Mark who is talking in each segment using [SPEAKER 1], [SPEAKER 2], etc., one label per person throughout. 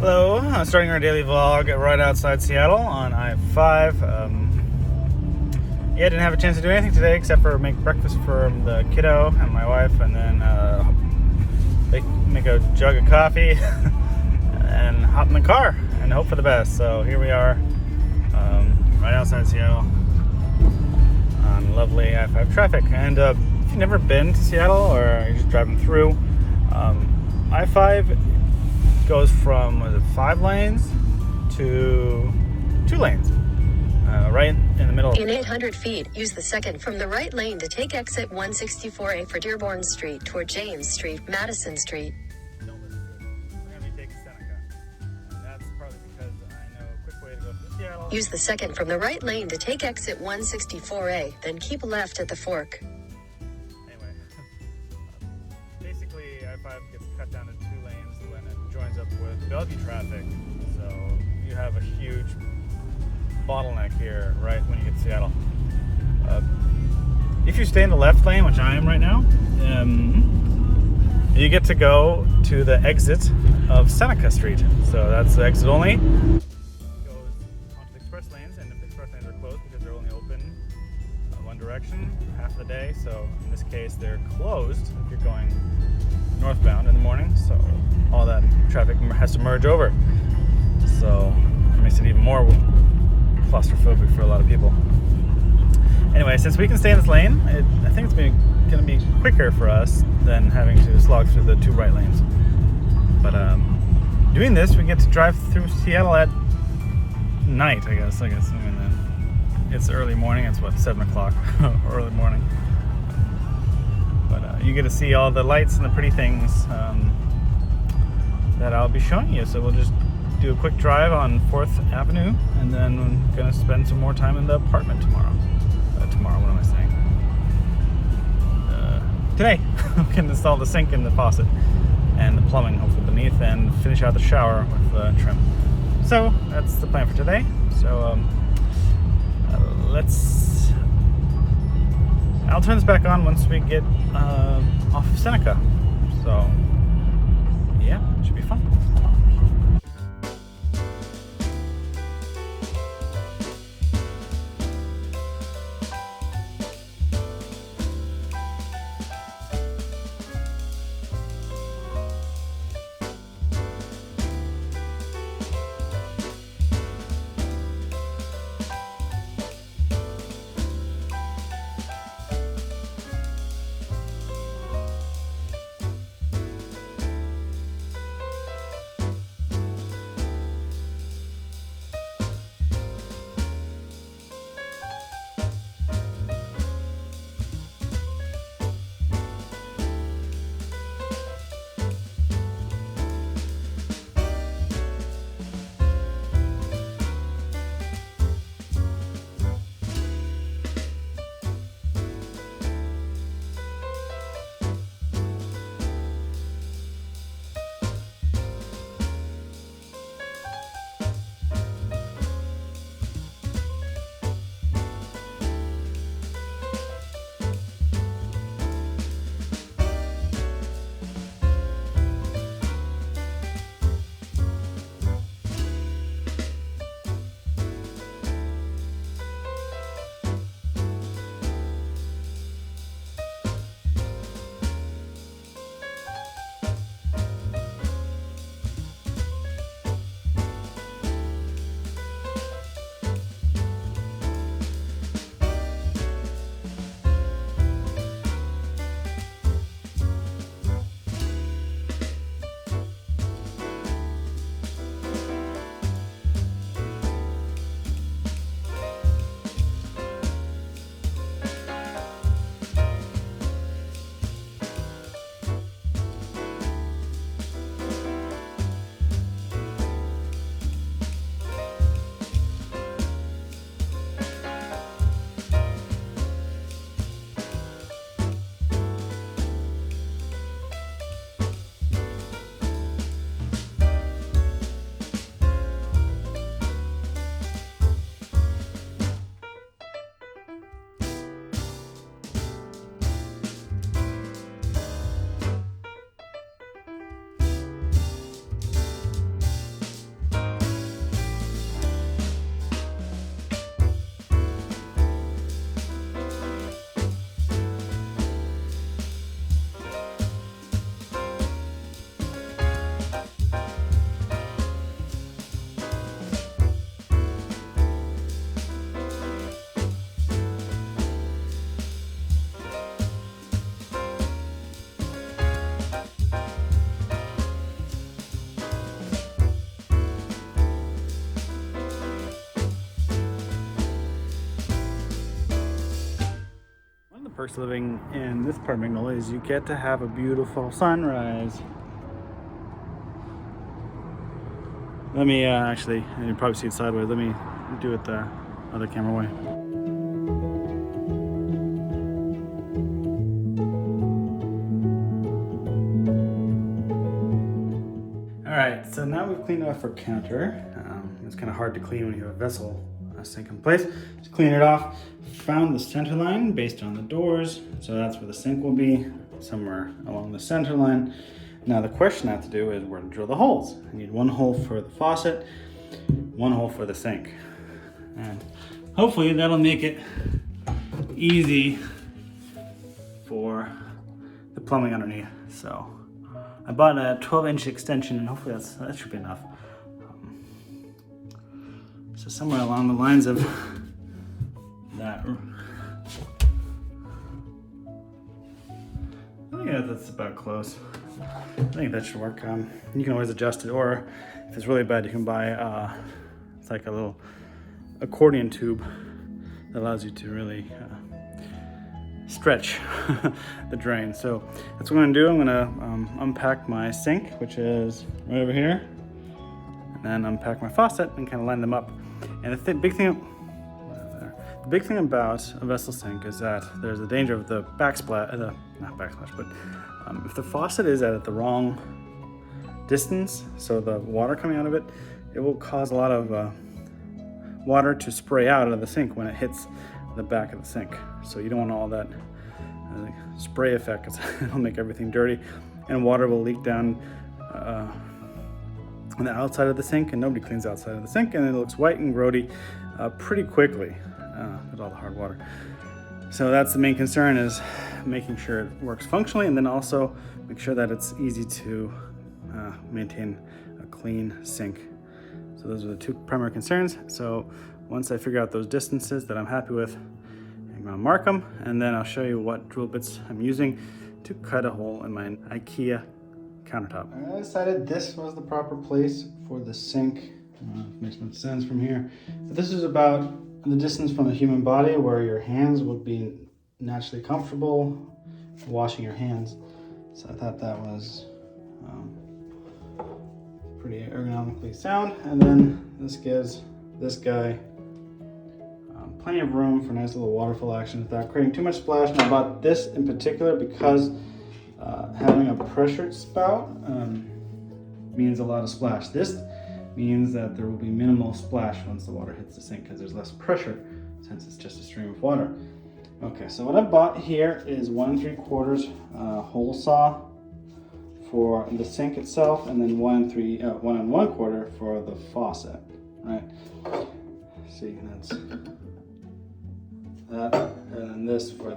[SPEAKER 1] Hello, starting our daily vlog right outside Seattle on I-5. Yeah, didn't have a chance to do anything today except for make breakfast for the kiddo and my wife, and then make a jug of coffee and hop in the car and hope for the best. So here we are, right outside Seattle on lovely I-5 traffic. And if you've never been to Seattle or you're just driving through, I-5 goes from 5 lanes to 2 lanes, right in the middle.
[SPEAKER 2] In 800 feet, use the second from the right lane to take exit 164A for Dearborn Street toward James Street, Madison Street.
[SPEAKER 1] We're going to be taking Seneca, and that's partly because I know a quick way to go through Seattle.
[SPEAKER 2] Use the second from the right lane to take exit 164A, then keep left at the fork.
[SPEAKER 1] Anyway, basically I-5 gets cut down to 2 lanes when it joins up with Bellevue traffic, so you have a huge bottleneck here right when you get to Seattle. If you stay in the left lane, which I am right now, you get to go to the exit of Seneca Street. So that's the exit only. It goes onto the express lanes, and if the express lanes are closed because they're only open one direction half the day, so in this case they're closed if you're going northbound in the morning, so all that traffic has to merge over. So it makes it even more claustrophobic for a lot of people. Anyway, since we can stay in this lane, I think it's going to be quicker for us than having to slog through the 2 right lanes. But doing this, we get to drive through Seattle at night, I guess. I mean, it's early morning. It's what, 7 o'clock, early morning. But you get to see all the lights and the pretty things that I'll be showing you. So we'll just do a quick drive on 4th Avenue, and then I'm going to spend some more time in the apartment tomorrow. What am I saying? Today, we can install the sink and the faucet and the plumbing, hopefully beneath, and finish out the shower with trim. So that's the plan for today. So I'll turn this back on once we get off of Seneca. So yeah, it should be fun. perks of living in this part of Magnolia is you get to have a beautiful sunrise. Let me actually, and you probably see it sideways, let me do it the other camera way. All right, so now we've cleaned off our counter. It's kind of hard to clean when you have a vessel sink in place. Just clean it off. Found the center line based on the doors, so that's where the sink will be, somewhere along the center line. Now the question I have to do is where to drill the holes. I need one hole for the faucet, one hole for the sink. And hopefully that'll make it easy for the plumbing underneath. So I bought a 12-inch extension, and hopefully that should be enough. So somewhere along the lines of that, I think that's about close. I think that should work. You can always adjust it, or if it's really bad, you can buy it's like a little accordion tube that allows you to really stretch the drain. So that's what I'm gonna do. I'm gonna unpack my sink, which is right over here, and then unpack my faucet and kind of line them up. And the big thing about a vessel sink is that there's a danger of the backsplash, not backsplash, but if the faucet is at the wrong distance, so the water coming out of it, it will cause a lot of water to spray out of the sink when it hits the back of the sink. So you don't want all that spray effect, because it'll make everything dirty, and water will leak down on the outside of the sink, and nobody cleans the outside of the sink, and it looks white and grody pretty quickly with all the hard water. So that's the main concern, is making sure it works functionally, and then also make sure that it's easy to maintain a clean sink. So those are the two primary concerns. So once I figure out those distances that I'm happy with, I'm gonna mark them, and then I'll show you what drill bits I'm using to cut a hole in my IKEA countertop. I decided this was the proper place for the sink. I don't know if it makes much sense from here. But this is about the distance from the human body where your hands would be naturally comfortable washing your hands. So I thought that was pretty ergonomically sound. And then this gives this guy plenty of room for nice little waterfall action without creating too much splash. And I bought this in particular because having a pressured spout means a lot of splash. This means that there will be minimal splash once the water hits the sink, because there's less pressure since it's just a stream of water. Okay, so what I bought here is 1 3/4 hole saw for the sink itself, and then 1 1/4 for the faucet, right? See, that's that, and then this for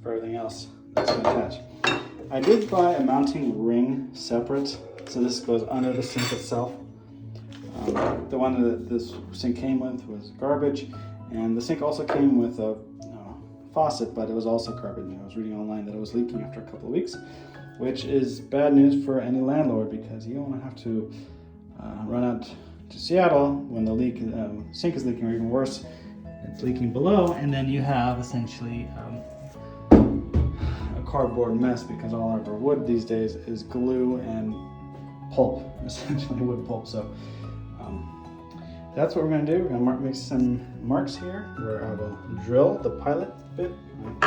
[SPEAKER 1] everything else that's going to attach. I did buy a mounting ring separate, so this goes under the sink itself. The one that this sink came with was garbage, and the sink also came with a faucet, but it was also garbage. I was reading online that it was leaking after a couple of weeks, which is bad news for any landlord, because you don't want to have to run out to Seattle when the sink is leaking, or even worse, it's leaking below, and then you have essentially a cardboard mess, because all of our wood these days is glue and pulp, essentially wood pulp. So that's what we're going to do. We're going to make some marks here where I will drill the pilot bit. The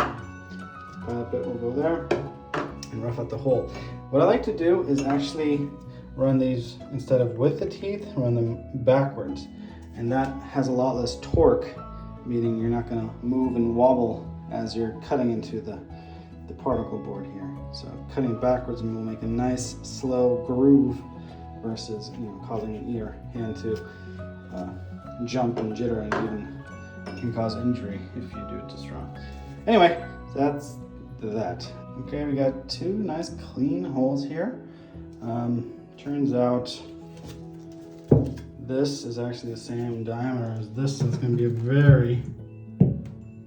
[SPEAKER 1] pilot bit will go there and rough out the hole. What I like to do is actually run these, instead of with the teeth, run them backwards. And that has a lot less torque, meaning you're not going to move and wobble as you're cutting into the particle board here. So cutting backwards will make a nice slow groove versus causing your hand to jump and jitter, and even can cause injury if you do it too strong. Anyway, that's that. Okay, we got 2 nice clean holes here. Turns out this is actually the same diameter as this, so it's going to be a very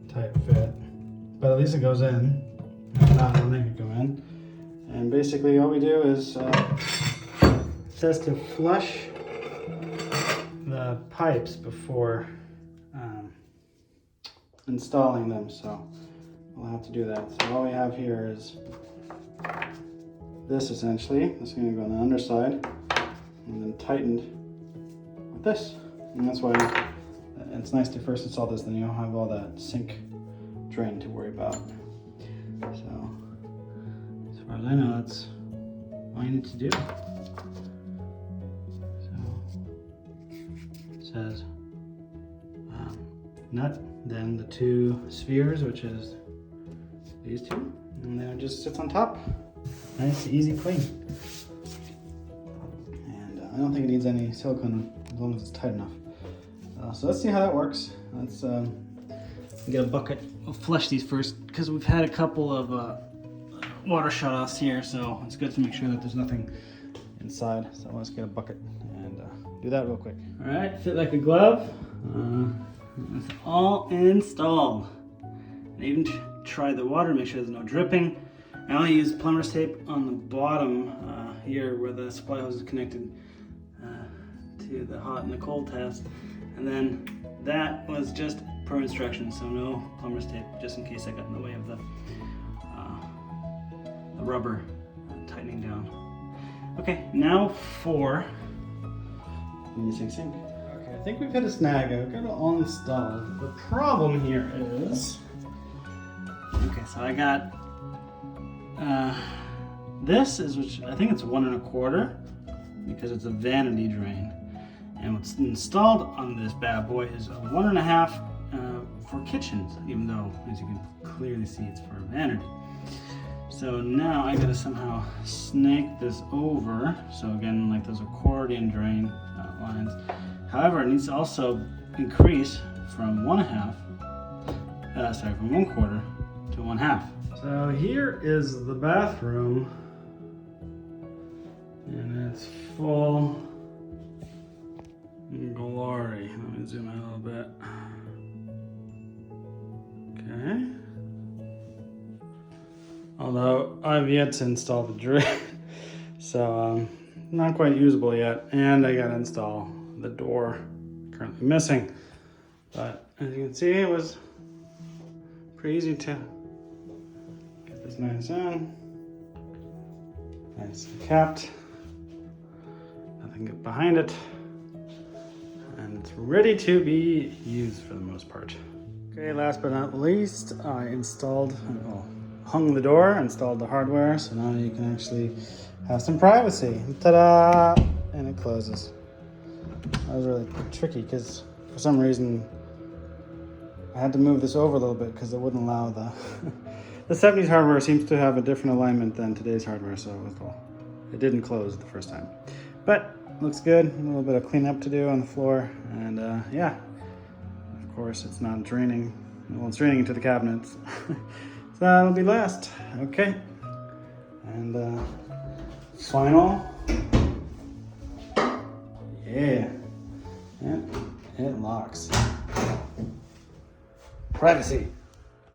[SPEAKER 1] tight fit. But at least it goes in. If not, it'll make it go in. And basically all we do is it says to flush the pipes before
[SPEAKER 3] installing them, so we'll have to do that. So all we have here is this essentially. This is going to go on the underside and then tightened with this. And that's why it's nice to first install this, then you don't have all that sink drain to worry about. So as far as I know, that's all you need to do. So it says nut, then the two spheres, which is these two, and then it just sits on top. Nice, easy, clean. And I don't think it needs any silicone as long as it's tight enough. So let's see how that works. Let's get a bucket. We'll flush these first because we've had a couple of water shutoffs here, so it's good to make sure that there's nothing inside. So let's get a bucket and do that real quick. All right, fit like a glove. It's all installed. And even try the water, make sure there's no dripping. I only use plumber's tape on the bottom here where the supply hose is connected to the hot and the cold test. And then that was just per instruction, so no plumber's tape, just in case I got in the way of the rubber tightening down. Okay, now for the missing sink. Okay, I think we've hit a snag. I've got it all installed. The problem here is, okay, so I got this is, which I think it's 1 1/4 because it's a vanity drain. And what's installed on this bad boy is a 1 1/2 for kitchens, even though, as you can clearly see, it's for a vanity. So now I gotta somehow snake this over. So again, like those accordion drain lines. However, it needs to also increase from 1 1/4 to 1/2. So here is the bathroom, and it's full glory. Let me zoom out a little bit. Okay. Although I've yet to install the drain, so not quite usable yet. And I gotta install the door, currently missing. But as you can see, it was pretty easy to get this nice in. Nice and capped. Nothing get behind it. And it's ready to be used for the most part. Okay, last but not least, I hung the door, installed the hardware, so now you can actually have some privacy. Ta-da! And it closes. That was really tricky because for some reason I had to move this over a little bit because it wouldn't allow the the 70s hardware seems to have a different alignment than today's hardware, so it didn't close the first time. But looks good. A little bit of cleanup to do on the floor, and yeah, of course it's not draining. Well, it's draining into the cabinets. So that'll be last. Okay, and final. Yeah, and it locks. Privacy.